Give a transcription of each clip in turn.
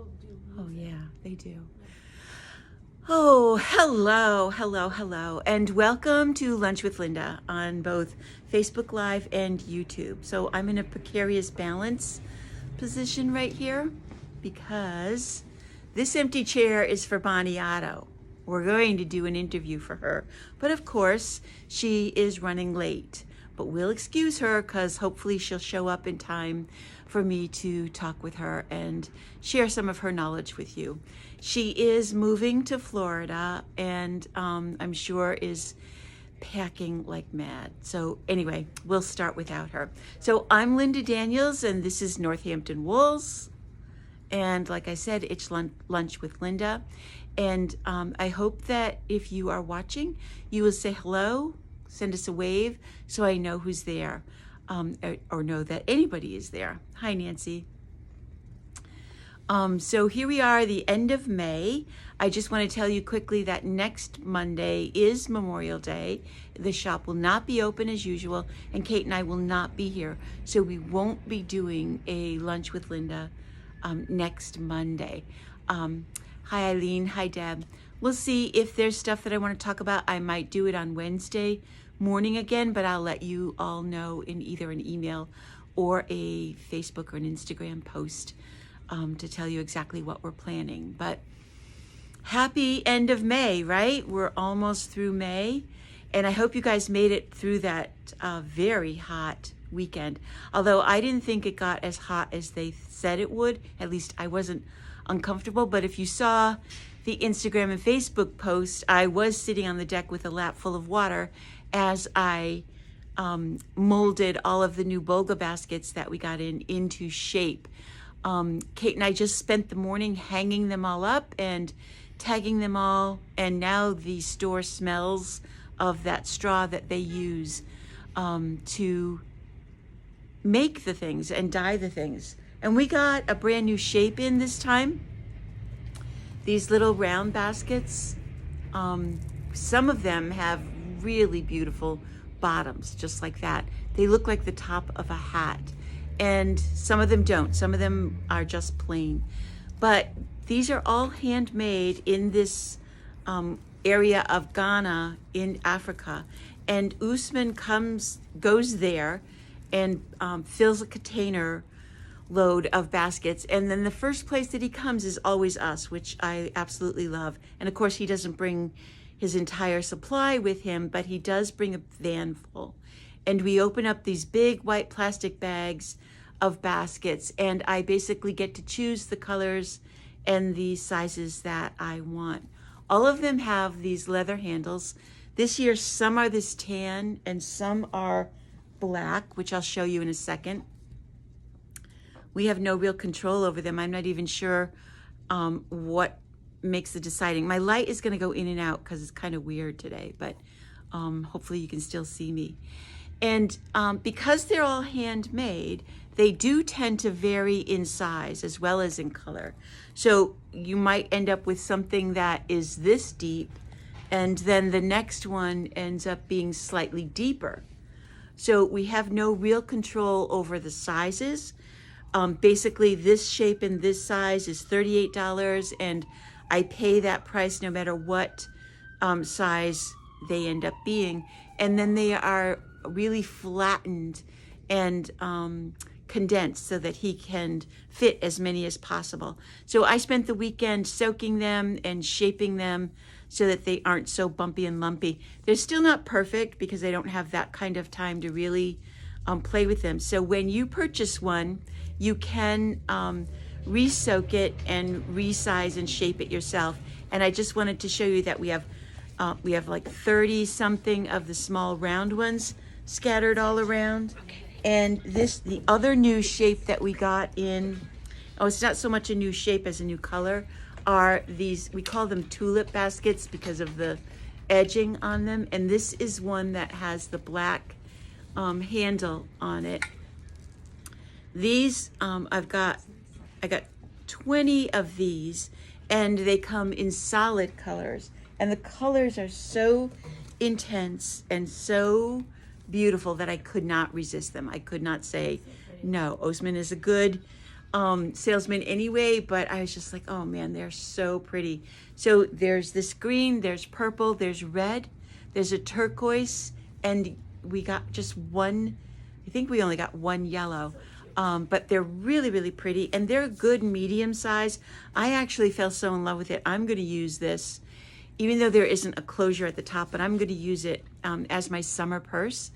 all do music. Oh yeah, they do. Oh, hello, and welcome to Lunch with Linda on both Facebook Live and YouTube. So I'm in a precarious balance position right here because this empty chair is for Bonnie Otto. We're going to do an interview for her, but of course she is running late. But we'll excuse her because hopefully she'll show up in time for me to talk with her and share some of her knowledge with you. She is moving to Florida and I'm sure is packing like mad. So anyway, we'll start without her. So I'm Linda Daniels and this is Northampton Wools. And like I said, it's Lunch with Linda. And I hope that if you are watching, you will say hello, send us a wave so I know who's there, or know that anybody is there. Hi, Nancy. So here we are, the end of May. I just want to tell you quickly that next Monday is Memorial Day. The shop will not be open as usual, and Kate and I will not be here. So we won't be doing a Lunch with Linda next Monday. Hi, Eileen. Hi, Deb. We'll see if there's stuff that I want to talk about. I might do it on Wednesday morning again, but I'll let you all know in either an email or a Facebook or an Instagram post to tell you exactly what we're planning. But happy end of May, right? We're almost through May, and I hope you guys made it through that very hot weekend. Although I didn't think it got as hot as they said it would. At least I wasn't uncomfortable. But if you saw the Instagram and Facebook post, I was sitting on the deck with a lap full of water as I molded all of the new Bolga baskets that we got into shape. Kate and I just spent the morning hanging them all up and tagging them all, and now the store smells of that straw that they use to make the things and dye the things. And we got a brand new shape in this time. These little round baskets, some of them have really beautiful bottoms, just like that. They look like the top of a hat. And some of them don't. Some of them are just plain. But these are all handmade in this area of Ghana in Africa. And Usman goes there and fills a container load of baskets. And then the first place that he comes is always us, which I absolutely love. And of course, he doesn't bring his entire supply with him, but he does bring a van full. And we open up these big white plastic bags of baskets, and I basically get to choose the colors and the sizes that I want. All of them have these leather handles. This year, some are this tan and some are black, which I'll show you in a second. We have no real control over them. I'm not even sure what makes the deciding. My light is going to go in and out because it's kind of weird today, but hopefully you can still see me. And because they're all handmade, they do tend to vary in size as well as in color. So you might end up with something that is this deep, and then the next one ends up being slightly deeper. So we have no real control over the sizes. Basically, this shape and this size is $38, and I pay that price no matter what size they end up being. And then they are really flattened and condensed so that he can fit as many as possible. So I spent the weekend soaking them and shaping them so that they aren't so bumpy and lumpy. They're still not perfect because I don't have that kind of time to really play with them. So when you purchase one, you can re-soak it and resize and shape it yourself. And I just wanted to show you that we have like 30 something of the small round ones scattered all around. Okay. And the other new shape that we got in, it's not so much a new shape as a new color, are these, we call them tulip baskets because of the edging on them. And this is one that has the black handle on it. These, I got 20 of these, and they come in solid colors. And the colors are so intense and so beautiful that I could not resist them. I could not say no. Osman is a good salesman anyway, but I was just like, oh man, they're so pretty. So there's this green, there's purple, there's red, there's a turquoise, and we got just one, I think we only got one yellow. But they're really, really pretty, and they're good medium size. I actually fell so in love with it. I'm going to use this, even though there isn't a closure at the top, but I'm going to use it as my summer purse.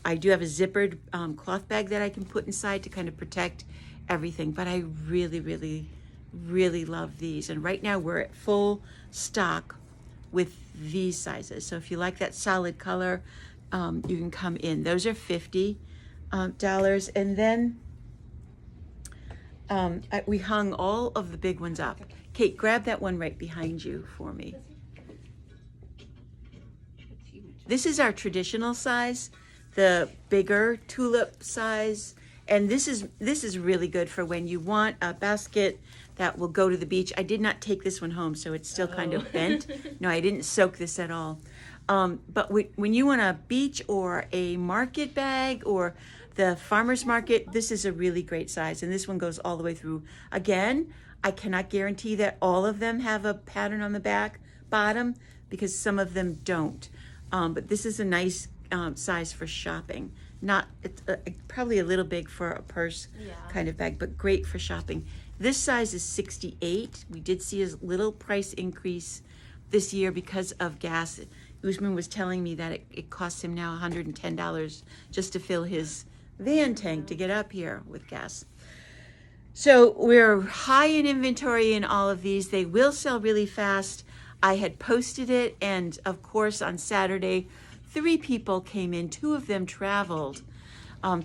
I do have a zippered cloth bag that I can put inside to kind of protect everything, but I really, really, really love these. And right now we're at full stock with these sizes. So if you like that solid color, you can come in. Those are $50. And then we hung all of the big ones up. Kate, grab that one right behind you for me. This is our traditional size, the bigger tulip size. And this is really good for when you want a basket that will go to the beach. I did not take this one home, so it's still kind of bent. No, I didn't soak this at all. But when you want a beach or a market bag or the farmer's market, this is a really great size. And this one goes all the way through. Again, I cannot guarantee that all of them have a pattern on the bottom, because some of them don't. But this is a nice size for shopping. It's probably a little big for a purse kind of bag, but great for shopping. This size is 68. We did see a little price increase this year because of gas. Usman was telling me that it costs him now $110 just to fill his van tank to get up here with gas. So we're high in inventory in all of these. They will sell really fast. I had posted it, and of course on Saturday, 3 people came in. 2 of them traveled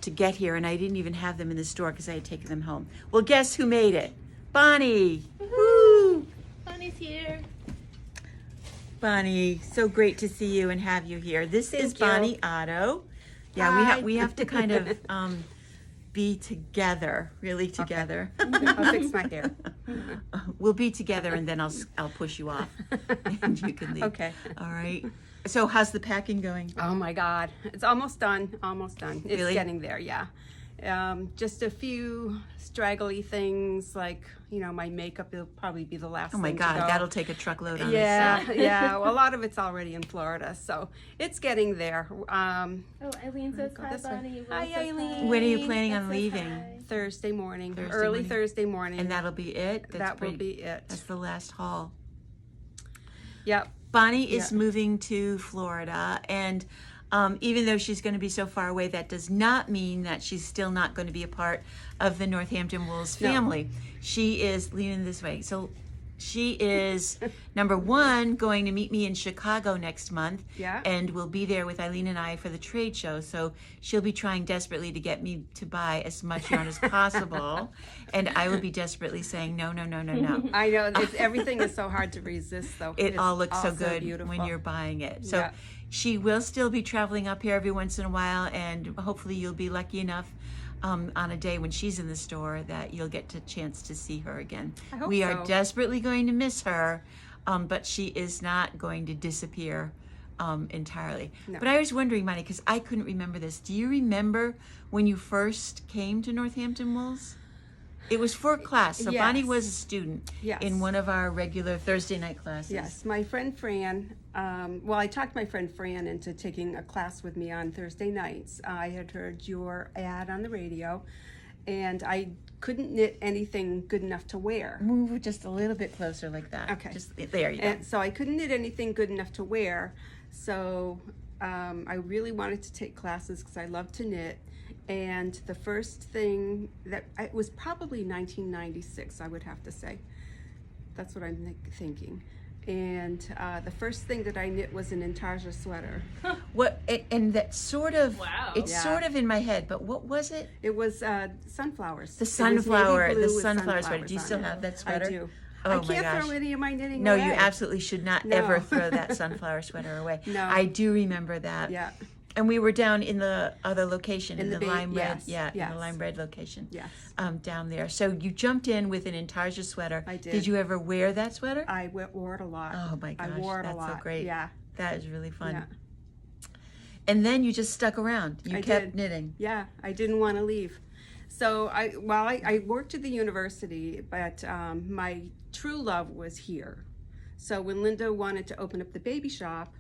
to get here, and I didn't even have them in the store because I had taken them home. Well, guess who made it? Bonnie. Woo! Bonnie's here. Bonnie, so great to see you and have you here. This is Bonnie Otto. Yeah, we have to kind of be together, really together. Okay. I'll fix my hair. We'll be together, and then I'll push you off, and you can leave. Okay. All right. So how's the packing going? Oh my God, it's almost done. Almost done. It's Really? getting there. Yeah. Just a few straggly things, like my makeup will probably be the last. Oh my thing God, to go. that'll take a truckload on Yeah, this. yeah. Well, a lot of it's already in Florida, so it's getting there. Oh, Eileen says hi, this way. Bonnie. Hi, Will says Eileen. When are you planning on Says leaving? hi. Thursday morning, Thursday early morning. Thursday morning. And that'll be it? That will be it. That's the last haul. Yep. Bonnie is moving to Florida, and even though she's going to be so far away, that does not mean that she's still not going to be a part of the Northampton Wools family. She is leaning this way. So she is, number one, going to meet me in Chicago next month, and will be there with Eileen and I for the trade show. So she'll be trying desperately to get me to buy as much yarn as possible, and I will be desperately saying, no, no, no, no, no. I know, everything is so hard to resist, though. It all looks so good beautiful when you're buying it. So she will still be traveling up here every once in a while, and hopefully you'll be lucky enough on a day when she's in the store that you'll get a chance to see her again. I hope we are so. desperately going to miss her, but she is not going to disappear entirely. No. But I was wondering, Bonnie, because I couldn't remember this. Do you remember when you first came to Northampton Wools? It was for class, so Bonnie was a student in one of our regular Thursday night classes. Yes, my friend Fran, I talked my friend Fran into taking a class with me on Thursday nights. I had heard your ad on the radio, and I couldn't knit anything good enough to wear. Move just a little bit closer like that. Okay. Just there you go. And so I couldn't knit anything good enough to wear, so I really wanted to take classes because I love to knit. And the first thing it was probably 1996, I would have to say. That's what I'm thinking. And the first thing that I knit was an intarsia sweater. And that sort of, Wow. it's sort of in my head, but what was it? It was sunflowers. The It was sunflower, navy blue the with sunflower sweater. sunflowers Do you on still it. have that sweater? I do. Oh I my can't gosh. throw any of my knitting No, away. you absolutely should not No. ever throw that sunflower sweater away. No. I do remember that. Yeah. And we were down in the other location, in the big- lime red, yes, in yes. the lime red location. Yes. Down there. So you jumped in with an intarsia sweater. I did. Did you ever wear that sweater? I wore it a lot. Oh my gosh, I wore it that's a lot. so great. Yeah. That is really fun. Yeah. And then you just stuck around. You I kept did. knitting. Yeah, I didn't want to leave. So I worked at the university, but my true love was here. So when Linda wanted to open up the baby shop,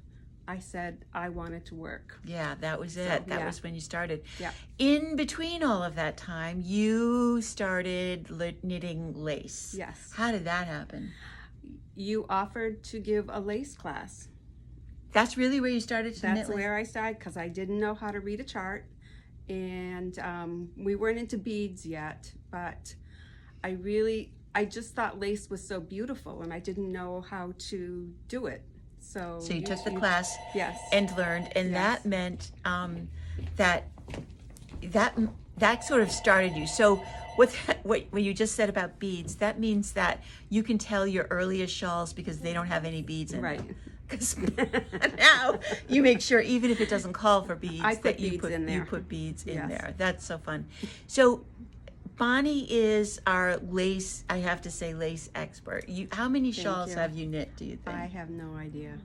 I said I wanted to work. Yeah, that was it. So, that yeah. was when you started. Yeah. In between all of that time, you started knitting lace. Yes. How did that happen? You offered to give a lace class. That's really where you started to knit That's lace? where I started, because I didn't know how to read a chart, and we weren't into beads yet, but I just thought lace was so beautiful, and I didn't know how to do it. So you took the class, yes, and learned, and Yes. that meant that sort of started you. So what you just said about beads, that means that you can tell your earliest shawls because they don't have any beads in right. them. Because now you make sure, even if it doesn't call for beads, I put that you beads put in there. you put beads in Yes. there. That's so fun. So Bonnie is our lace, I have to say, lace expert. How many shawls you. have you knit, do you think? I have no idea.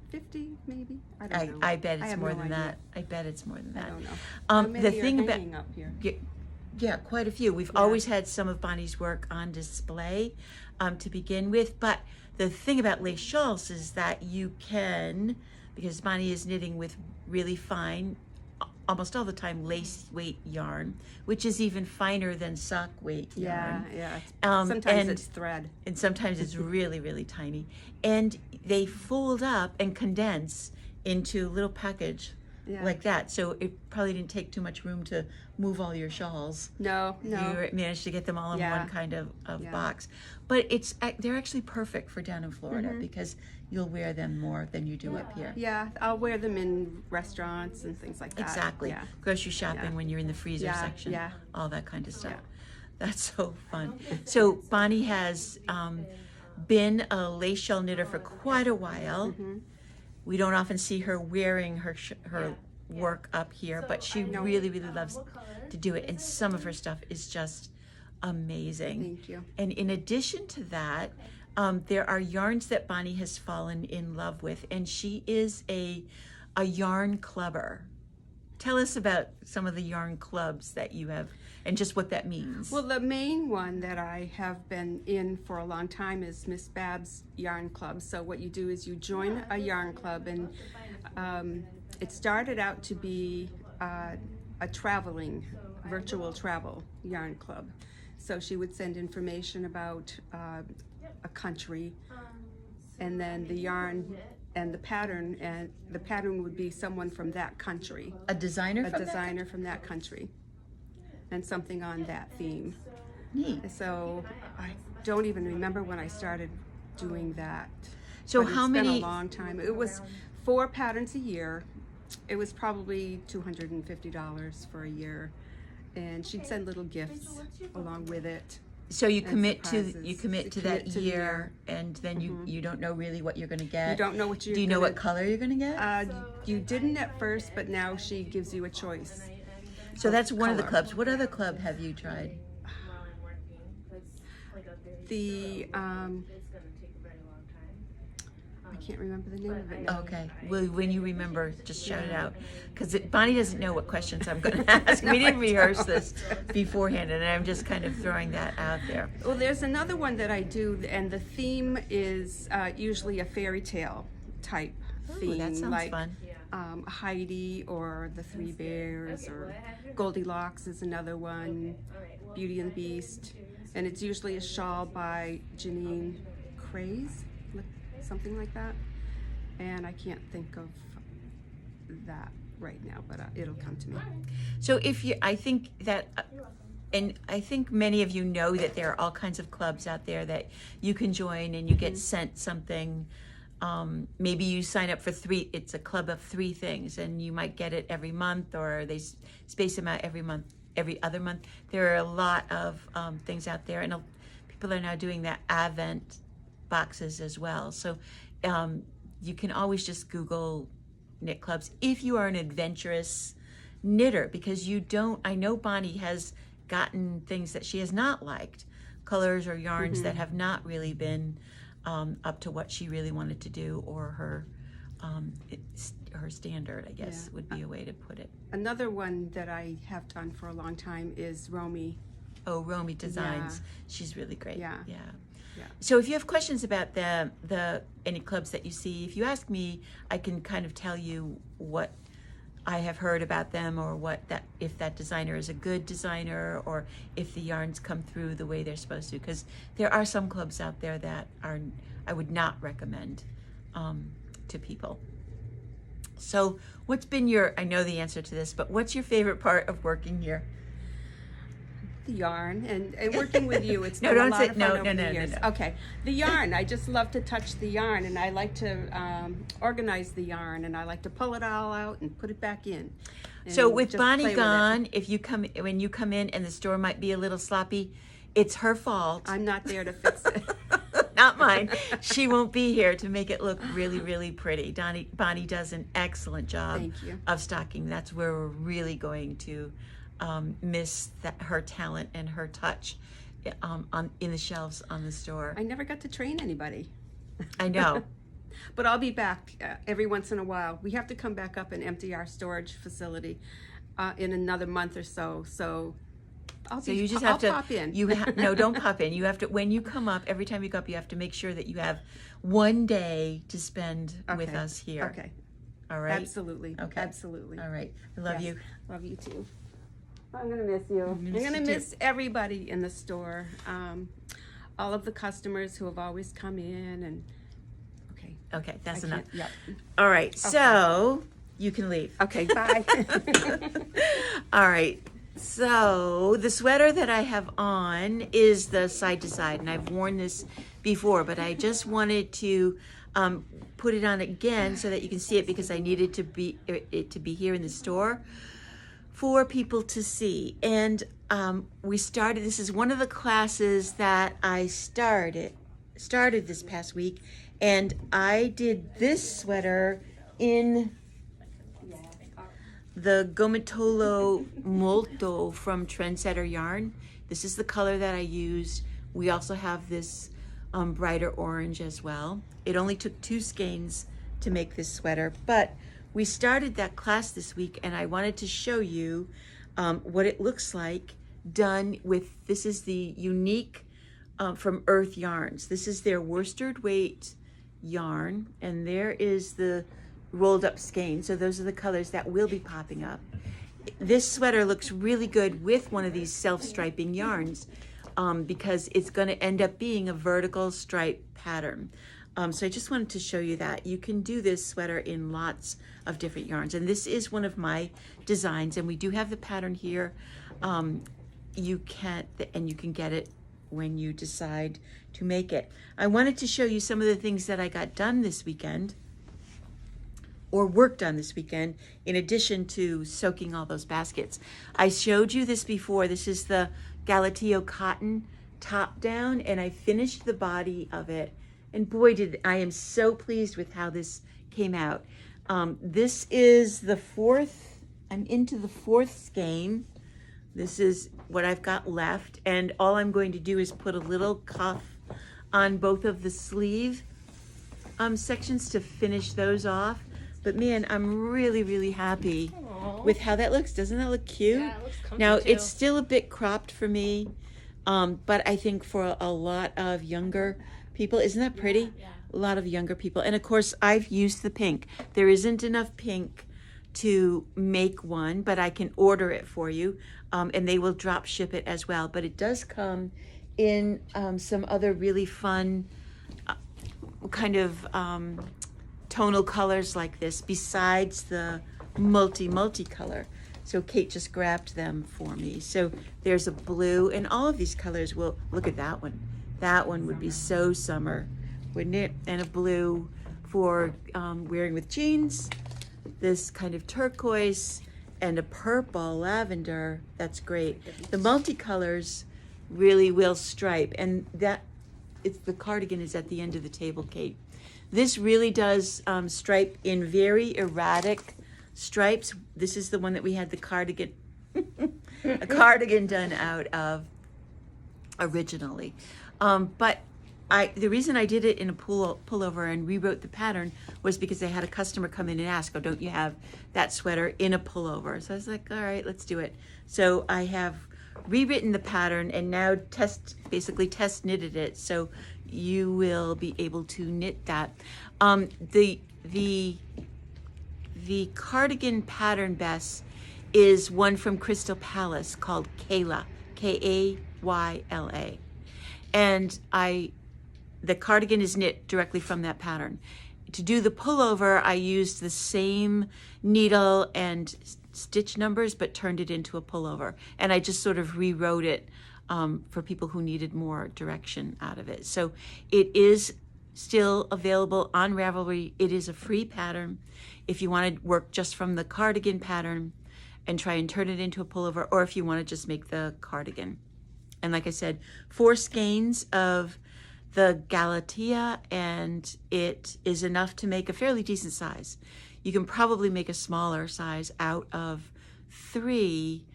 50 maybe? I don't know. I bet I it's have more no than idea. that. I bet it's more than that. I don't know. How many The thing are about hanging up here? yeah, quite a few. We've always had some of Bonnie's work on display to begin with, but the thing about lace shawls is that you can, because Bonnie is knitting with really fine, almost all the time, lace weight yarn, which is even finer than sock weight yarn. Yeah. Sometimes and it's thread. and sometimes it's really, really tiny. And they fold up and condense into a little package like that. So it probably didn't take too much room to move all your shawls. No. You managed to get them all in one kind of box. But they're actually perfect for down in Florida because you'll wear them more than you do up here. Yeah, I'll wear them in restaurants and things like that. Exactly. Yeah. Grocery shopping when you're in the freezer section. Yeah. All that kind of stuff. Yeah. That's so fun. So Bonnie has been a lace shawl knitter for quite a while. We don't often see her wearing her work up here, but she really, really loves to do it. And some of her stuff is just amazing. Thank you. And in addition to that, there are yarns that Bonnie has fallen in love with, and she is a yarn clubber. Tell us about some of the yarn clubs that you have and just what that means. Well, the main one that I have been in for a long time is Miss Bab's Yarn Club. So what you do is you join a yarn club, and it started out to be a virtual travel yarn club. So she would send information about a country, and then the yarn and the pattern would be someone from that country. A designer From that country, and something on that theme. Neat. So I don't even remember when I started doing that. So But how it's many? been a long time. It was 4 patterns a year. It was probably $250 for a year, and she'd send little gifts along with it. So you and commit to surprises. that To the year, and then you don't know really what you're going to get. You don't know what you're Do you know gonna- what color you're going to get? You didn't at first, but now she gives you a choice. So that's one of the color. clubs. What other club have you tried? The I can't remember the name of it now. Okay. Well, when you remember, just shout it out. Because Bonnie doesn't know what questions I'm going to ask. We didn't rehearse this beforehand, and I'm just kind of throwing that out there. Well, there's another one that I do, and the theme is usually a fairy tale type theme. Ooh, that sounds like, fun. Heidi or the Three Bears, or Goldilocks is another one, Beauty and the Beast. And it's usually a shawl by Janine Craze, something like that. And I can't think of that right now, but it'll come to me. So I think that, and I think many of you know that there are all kinds of clubs out there that you can join, and you get sent something. Maybe you sign up for 3, it's a club of 3 things, and you might get it every month, or they space them out every other month. There are a lot of things out there, and people are now doing that Advent boxes as well. So you can always just Google knit clubs if you are an adventurous knitter, because I know Bonnie has gotten things that she has not liked, colors or yarns that have not really been up to what she really wanted to do, or her standard, I guess, would be a way to put it. Another one that I have done for a long time is Romy. Oh, Romy Designs. She's really great. Yeah. Yeah. Yeah. So if you have questions about any clubs that you see, if you ask me, I can kind of tell you what I have heard about them, or if that designer is a good designer, or if the yarns come through the way they're supposed to. Because there are some clubs out there that I would not recommend to people. So what's been I know the answer to this, but what's your favorite part of working here? The yarn and working with you. It's No, been don't a lot say- of no, fun over no, the no, years. no. Okay, the yarn. I just love to touch the yarn, and I like to organize the yarn, and I like to pull it all out and put it back in. So and with just Bonnie play with it. gone, when you come in and the store might be a little sloppy, it's her fault. I'm not there to fix it. Not mine. She won't be here to make it look really, really pretty. Bonnie does an excellent job Thank you. of stocking. That's where we're really going to miss her talent and her touch in the shelves on the store. I never got to train anybody. I know. But I'll be back every once in a while. We have to come back up and empty our storage facility in another month or so. So I'll pop in. No, don't pop in. You have to, when you come up, every time you go up, you have to make sure that you have one day to spend with us here. Okay. All right? Absolutely. Okay. Absolutely. All right. I love you. Love you too. I'm going to miss you. I'm going to miss everybody in the store. All of the customers who have always come in and Okay, that's enough. Yep. All right, so you can leave. Okay, bye. All right, so the sweater that I have on is the side to side, and I've worn this before, but I just wanted to put it on again so that you can see it, because I needed it to be here in the store for people to see. And this is one of the classes that I started this past week, and I did this sweater in the Gomitolo Molto from Trendsetter Yarn. This is the color that I used. We also have this brighter orange as well. It only took 2 skeins to make this sweater, but we started that class this week, and I wanted to show you what it looks like done with, this is the unique from Earth Yarns. This is their worsted weight yarn, and there is the rolled up skein. So those are the colors that will be popping up. This sweater looks really good with one of these self-striping yarns because it's going to end up being a vertical stripe pattern. So I just wanted to show you that. You can do this sweater in lots of different yarns, and this is one of my designs, and we do have the pattern here. You can get it when you decide to make it. I wanted to show you some of the things that I got done this weekend, or worked on this weekend, in addition to soaking all those baskets. I showed you this before. This is the Galatillo cotton top down, and I finished the body of it, and boy, I am so pleased with how this came out. This is the 4th, I'm into the 4th skein. This is what I've got left, and all I'm going to do is put a little cuff on both of the sleeve sections to finish those off. But man, I'm really, really happy with how that looks. Doesn't that look cute? Yeah, it looks comfy Now, too. it's still a bit cropped for me, but I think for a lot of younger people, isn't that pretty? Yeah. A lot of younger people. And of course, I've used the pink. There isn't enough pink to make one, but I can order it for you, and they will drop ship it as well. But it does come in some other really fun kind of tonal colors like this, besides the multi-color. So Kate just grabbed them for me. So there's a blue, and all of these colors will, look at that one. That one would be so summer, wouldn't it? And a blue for wearing with jeans. This kind of turquoise and a purple lavender. That's great. The multicolors really will stripe, and the cardigan is at the end of the table, Kate. This really does stripe in very erratic stripes. This is the one that we had the cardigan, a cardigan done out of originally. But the reason I did it in a pullover and rewrote the pattern was because I had a customer come in and ask, oh, don't you have that sweater in a pullover? So I was like, all right, let's do it. So I have rewritten the pattern and now basically test knitted it. So you will be able to knit that. The cardigan pattern, Bess, is one from Crystal Palace called Kayla, Kayla. And the cardigan is knit directly from that pattern. To do the pullover, I used the same needle and stitch numbers, but turned it into a pullover. And I just sort of rewrote it for people who needed more direction out of it. So it is still available on Ravelry. It is a free pattern if you want to work just from the cardigan pattern and try and turn it into a pullover, or if you want to just make the cardigan. And like I said, 4 skeins of the Galatea, and it is enough to make a fairly decent size. You can probably make a smaller size out of 3,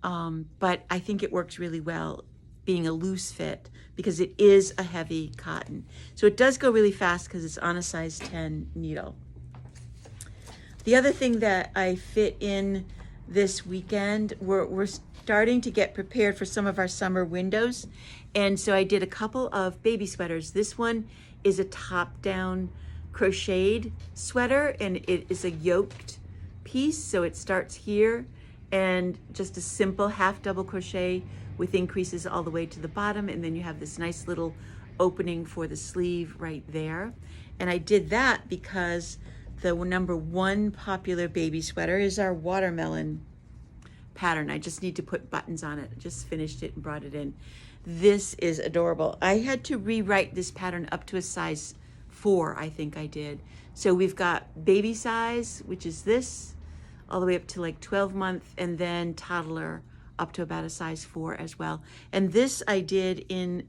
but I think it works really well being a loose fit because it is a heavy cotton. So it does go really fast because it's on a size 10 needle. The other thing that I fit in this weekend, we're starting to get prepared for some of our summer windows. And so I did a couple of baby sweaters. This one is a top-down crocheted sweater, and it is a yoked piece. So it starts here and just a simple half double crochet with increases all the way to the bottom. And then you have this nice little opening for the sleeve right there. And I did that because the number 1 popular baby sweater is our watermelon pattern. I just need to put buttons on it. I just finished it and brought it in. This is adorable. I had to rewrite this pattern up to a size 4, I think I did. So we've got baby size, which is this, all the way up to like 12 month, and then toddler up to about a size 4 as well. And this I did in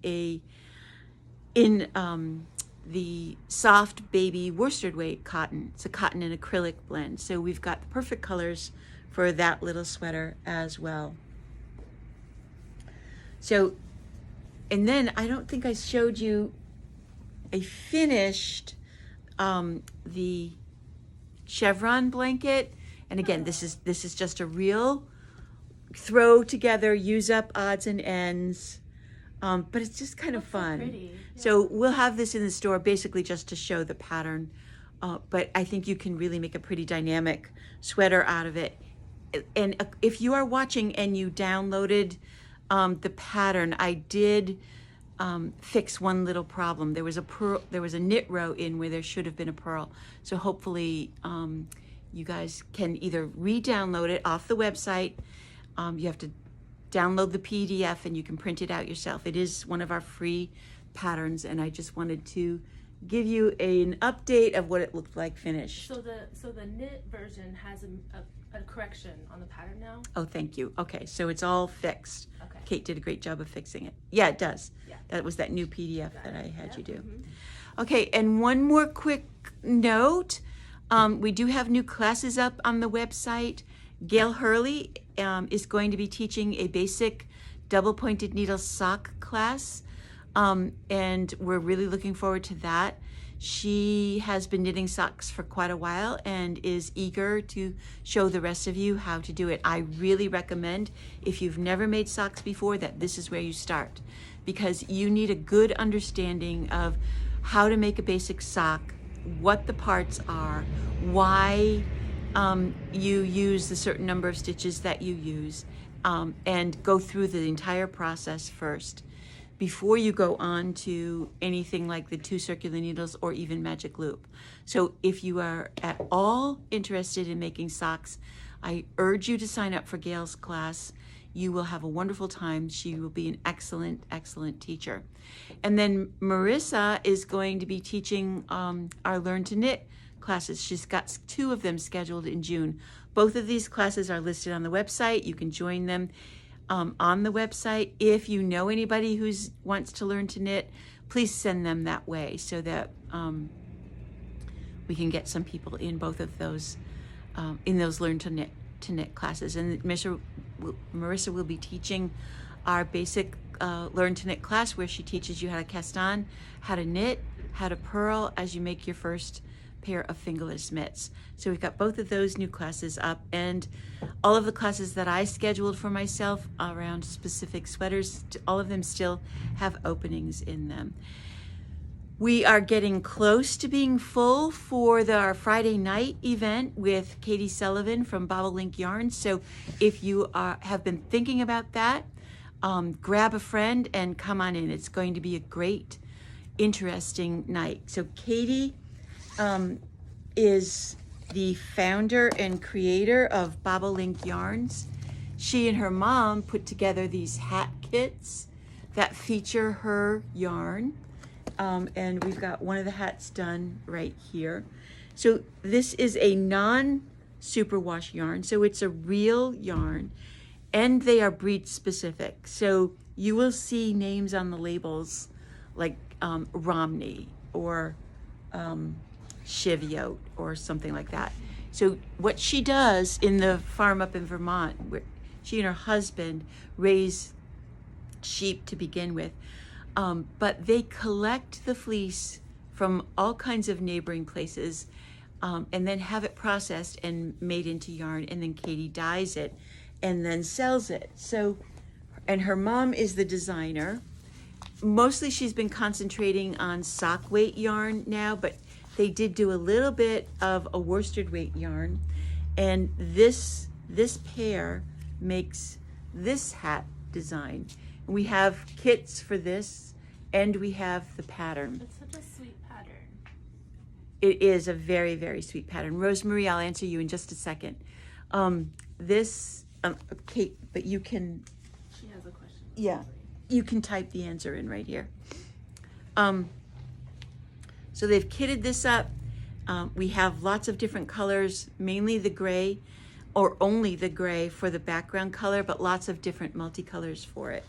the soft baby worsted weight cotton. It's a cotton and acrylic blend. So we've got the perfect colors for that little sweater as well. So, and then I don't think I showed you, I finished the chevron blanket. And again, this is just a real throw together, use up odds and ends. But it's just kind of fun. So pretty. Yeah. So we'll have this in the store basically just to show the pattern. But I think you can really make a pretty dynamic sweater out of it. And if you are watching and you downloaded the pattern, I did fix one little problem. There was a knit row in where there should have been a purl. So hopefully you guys can either re-download it off the website. You have to download the PDF and you can print it out yourself. It is one of our free patterns, and I just wanted to give you an update of what it looked like finished. So the knit version has a correction on the pattern now? Oh, thank you. Okay, so it's all fixed. Okay. Kate did a great job of fixing it. Yeah, it does. Yeah. That was that new PDF that I had you do. Mm-hmm. Okay, and one more quick note. We do have new classes up on the website. Gail Hurley is going to be teaching a basic double pointed needle sock class, and we're really looking forward to that. She has been knitting socks for quite a while and is eager to show the rest of you how to do it. I really recommend, if you've never made socks before, that this is where you start, because you need a good understanding of how to make a basic sock, what the parts are, why you use the certain number of stitches that you use, and go through the entire process first before you go on to anything like the 2 circular needles or even magic loop. So if you are at all interested in making socks, I urge you to sign up for Gail's class. You will have a wonderful time. She will be an excellent, excellent teacher. And then Marissa is going to be teaching our Learn to Knit classes. She's got 2 of them scheduled in June. Both of these classes are listed on the website. You can join them on the website. If you know anybody who wants to learn to knit, please send them that way so that we can get some people in both of those, in those Learn to Knit classes. And Marissa will be teaching our basic Learn to Knit class where she teaches you how to cast on, how to knit, how to purl as you make your first pair of fingerless mitts. So we've got both of those new classes up, and all of the classes that I scheduled for myself around specific sweaters, all of them still have openings in them. We are getting close to being full for our Friday night event with Katie Sullivan from Bobolink Yarns. So if you have been thinking about that, grab a friend and come on in. It's going to be a great, interesting night. So Katie is the founder and creator of Bobolink Yarns. She and her mom put together these hat kits that feature her yarn. And we've got one of the hats done right here. So this is a non-superwash yarn, so it's a real yarn, and they are breed specific. So you will see names on the labels like Romney or Cheviot or something like that. So what she does in the farm up in Vermont, where she and her husband raise sheep to begin with, but they collect the fleece from all kinds of neighboring places and then have it processed and made into yarn, and then Katie dyes it and then sells it. So, and her mom is the designer. Mostly she's been concentrating on sock weight yarn now, but they did do a little bit of a worsted weight yarn, and this pair makes this hat design. We have kits for this, and we have the pattern. It's such a sweet pattern. It is a very, very sweet pattern. Rosemary, I'll answer you in just a second. Kate, but you can... She has a question. Yeah, you can type the answer in right here. So they've kitted this up. We have lots of different colors, mainly the gray, or only the gray for the background color, but lots of different multicolors for it.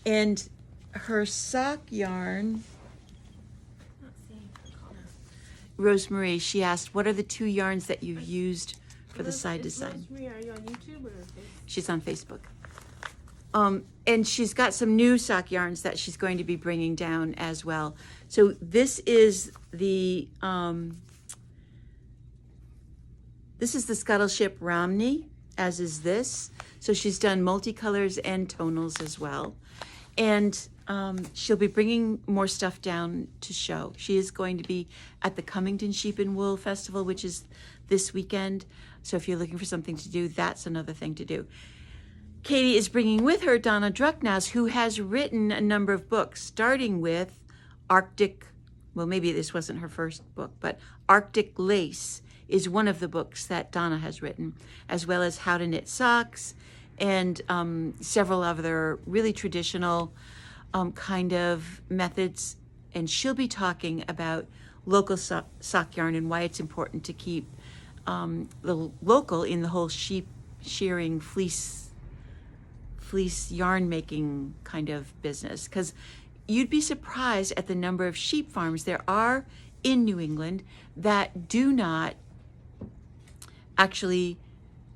And her sock yarn, Not seeing her comment. Rosemary, she asked, what are the two yarns that you've used for the side design? Rosemary, are you on YouTube or Facebook? She's on Facebook. And she's got some new sock yarns that she's going to be bringing down as well. So this is the Scuttleship Romney, as is this. So she's done multicolors and tonals as well. And she'll be bringing more stuff down to show. She is going to be at the Cummington Sheep and Wool Festival, which is this weekend. So if you're looking for something to do, that's another thing to do. Katie is bringing with her Donna Drucknaus, who has written a number of books, starting with Arctic, well, maybe this wasn't her first book, but Arctic Lace is one of the books that Donna has written, as well as How to Knit Socks and several other really traditional kind of methods. And she'll be talking about local sock yarn and why it's important to keep the local in the whole sheep shearing fleece yarn making kind of business, because you'd be surprised at the number of sheep farms there are in New England that do not actually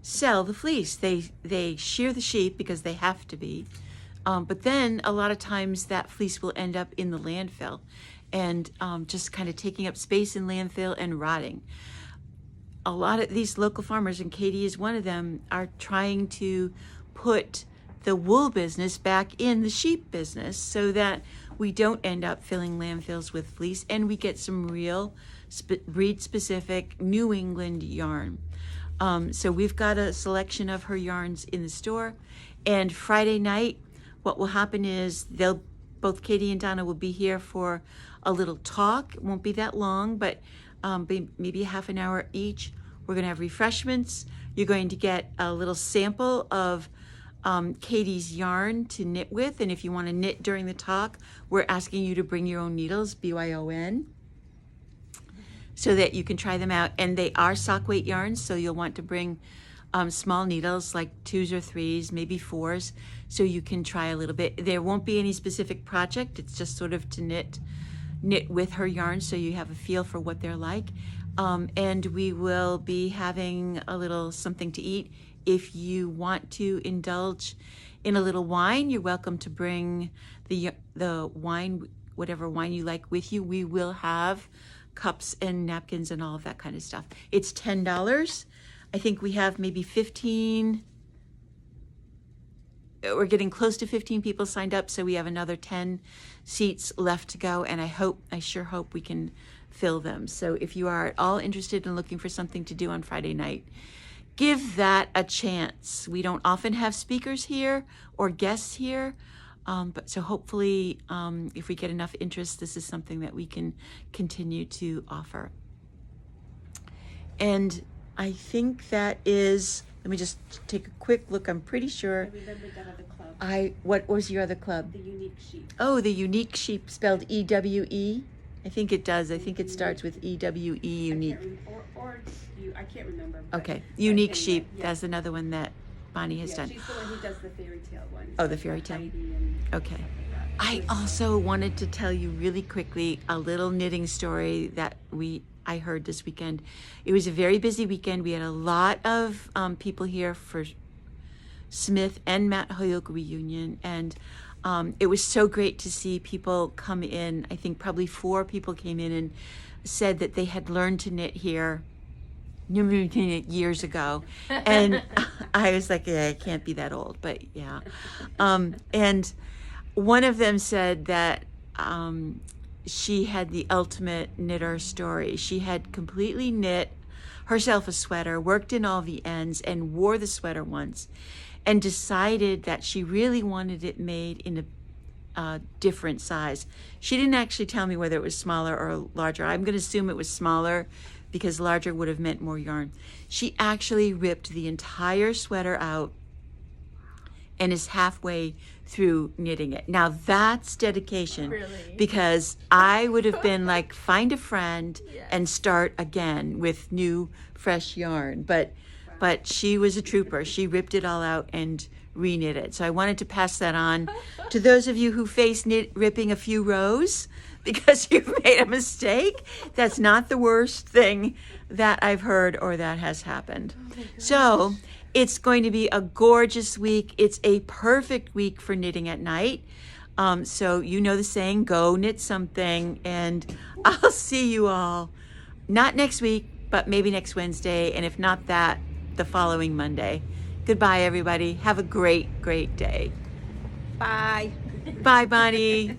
sell the fleece. They shear the sheep because they have to be, but then a lot of times that fleece will end up in the landfill and just kind of taking up space in landfill and rotting. A lot of these local farmers, and Katie is one of them, are trying to put the wool business back in the sheep business so that we don't end up filling landfills with fleece and we get some real breed-specific New England yarn. So we've got a selection of her yarns in the store. And Friday night, what will happen is both Katie and Donna will be here for a little talk. It won't be that long, but maybe a half an hour each. We're going to have refreshments. You're going to get a little sample of Katie's yarn to knit with, and if you want to knit during the talk, we're asking you to bring your own needles, BYON, so that you can try them out. And they are sock weight yarns, so you'll want to bring small needles like 2s or 3s, maybe 4s, so you can try a little bit. There won't be any specific project. It's just sort of to knit with her yarn, so you have a feel for what they're like. And we will be having a little something to eat if you want to indulge in a little wine. You're welcome to bring the wine, whatever wine you like, with you. We will have cups and napkins and all of that kind of stuff. It's $10. I think we have maybe 15. We're getting close to 15 people signed up, so we have another 10 seats left to go, and I sure hope we can fill them. So if you are at all interested in looking for something to do on Friday night, give that a chance. We don't often have speakers here or guests here, but so hopefully if we get enough interest, this is something that we can continue to offer. And I think that is, let me just take a quick look. I'm pretty sure. I remember that other club. What was your other club? The Unique Sheep. Oh, the Unique Sheep, spelled E-W-E. I think it does. I think it starts with E-W-E, unique. I can't remember. But Okay, Unique anyway, Sheep. yeah. That's another one that Bonnie has done. She's the one who does the fairy tale one. Oh, the fairy tale. Heidi and Okay. stuff like that. I also wanted to tell you really quickly a little knitting story that I heard this weekend. It was a very busy weekend. We had a lot of people here for Smith and Matt Hoyok reunion, and it was so great to see people come in. I think probably 4 people came in and said that they had learned to knit here years ago, and I was like, yeah, I can't be that old, but yeah. And one of them said that she had the ultimate knitter story. She had completely knit herself a sweater, worked in all the ends, and wore the sweater once, and decided that she really wanted it made in a different size. She didn't actually tell me whether it was smaller or larger. I'm going to assume it was smaller because larger would have meant more yarn. She actually ripped the entire sweater out and is halfway through knitting it. Now that's dedication. Really? Because I would have been like, find a friend and start again with new, fresh yarn. But she was a trooper. She ripped it all out and re-knit it. So I wanted to pass that on to those of you who face ripping a few rows because you've made a mistake. That's not the worst thing that I've heard or that has happened. So it's going to be a gorgeous week. It's a perfect week for knitting at night. So you know the saying, go knit something. And I'll see you all, not next week, but maybe next Wednesday. And if not that, the following Monday. Goodbye, everybody. Have a great, great day. Bye. Bye, Bonnie.